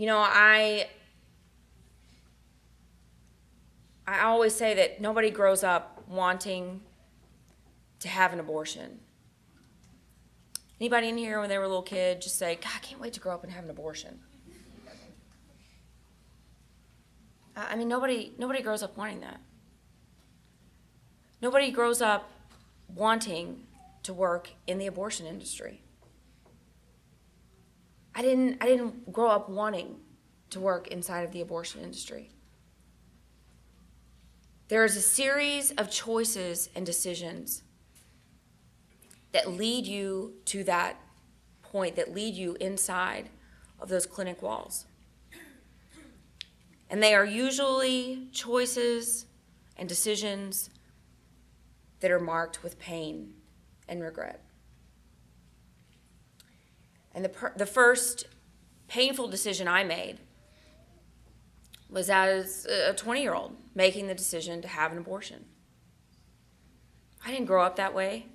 I always say that nobody grows up wanting to have an abortion. Anybody in here when they were a little kid just say, God, I can't wait to grow up and have an abortion? Nobody grows up wanting that. Nobody grows up wanting to work in the abortion industry. I didn't grow up wanting to work inside of the abortion industry. There is a series of choices and decisions that lead you to that point, that lead you inside of those clinic walls. And they are usually choices and decisions that are marked with pain and regret. And the first painful decision I made was as a 20-year-old making the decision to have an abortion. I didn't grow up that way.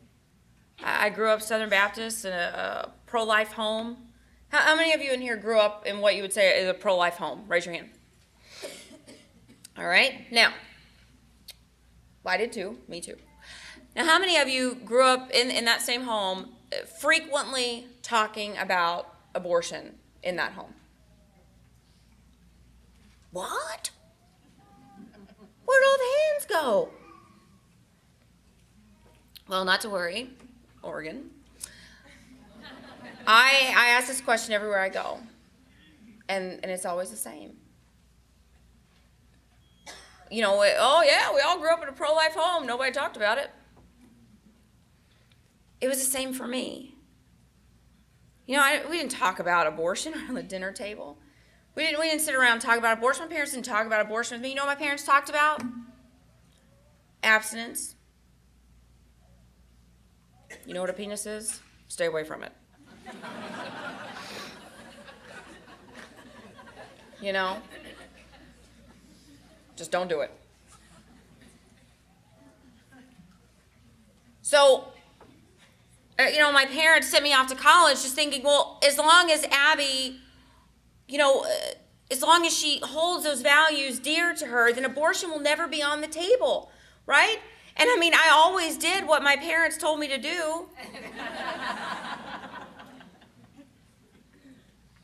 I grew up Southern Baptist in a pro-life home. How many of you in here grew up in what you would say is a pro-life home? Raise your hand. All right. Now, well, I did too. Me too. Now, how many of you grew up in that same home frequently talking about abortion in that home? What? Where'd all the hands go? Well, not to worry, Oregon. I ask this question everywhere I go, and it's always the same. Oh yeah, we all grew up in a pro-life home. Nobody talked about it. It was the same for me. We didn't talk about abortion around the dinner table. We didn't sit around and talk about abortion. My parents didn't talk about abortion with me. You know what my parents talked about? Abstinence. You know what a penis is? Stay away from it. Just don't do it. So, my parents sent me off to college just thinking, well, as long as Abby, as long as she holds those values dear to her, then abortion will never be on the table, right? And I always did what my parents told me to do.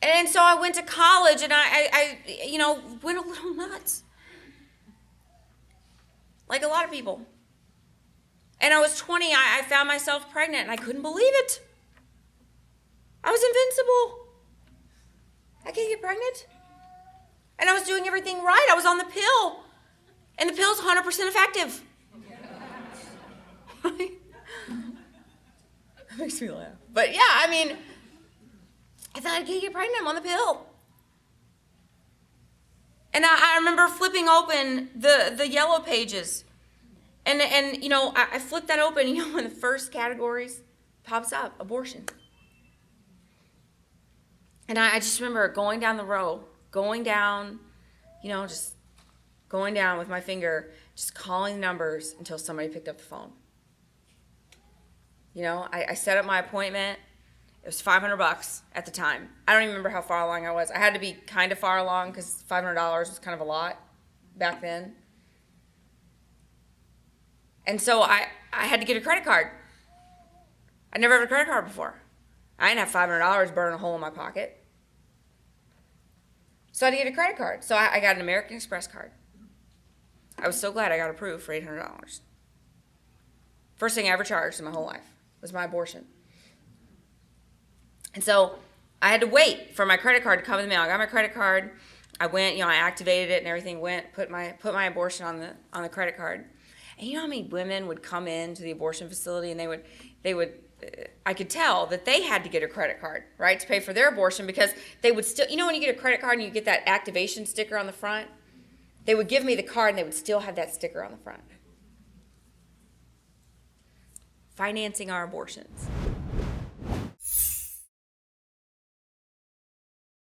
And so I went to college and I went a little nuts. Like a lot of people. And I was 20, I found myself pregnant, and I couldn't believe it. I was invincible. I can't get pregnant. And I was doing everything right. I was on the pill. And the pill's 100% effective. That makes me laugh. But yeah, I thought I can't get pregnant. I'm on the pill. And I remember flipping open the yellow pages. And I flipped that open, when the first categories pops up, abortion. And I just remember going down the row, just going down with my finger, just calling numbers until somebody picked up the phone. I set up my appointment. It was $500 at the time. I don't even remember how far along I was. I had to be kind of far along because $500 was kind of a lot back then. And so I had to get a credit card. I never had a credit card before. I didn't have $500 burning a hole in my pocket. So I had to get a credit card. So I got an American Express card. I was so glad I got approved for $800. First thing I ever charged in my whole life was my abortion. And so I had to wait for my credit card to come in the mail. I got my credit card. I went, I activated it and everything went, put my abortion on the credit card. And you know how many women would come into the abortion facility and they would I could tell that they had to get a credit card, right, to pay for their abortion, because they would still, when you get a credit card and you get that activation sticker on the front, they would give me the card and they would still have that sticker on the front. Financing our abortions.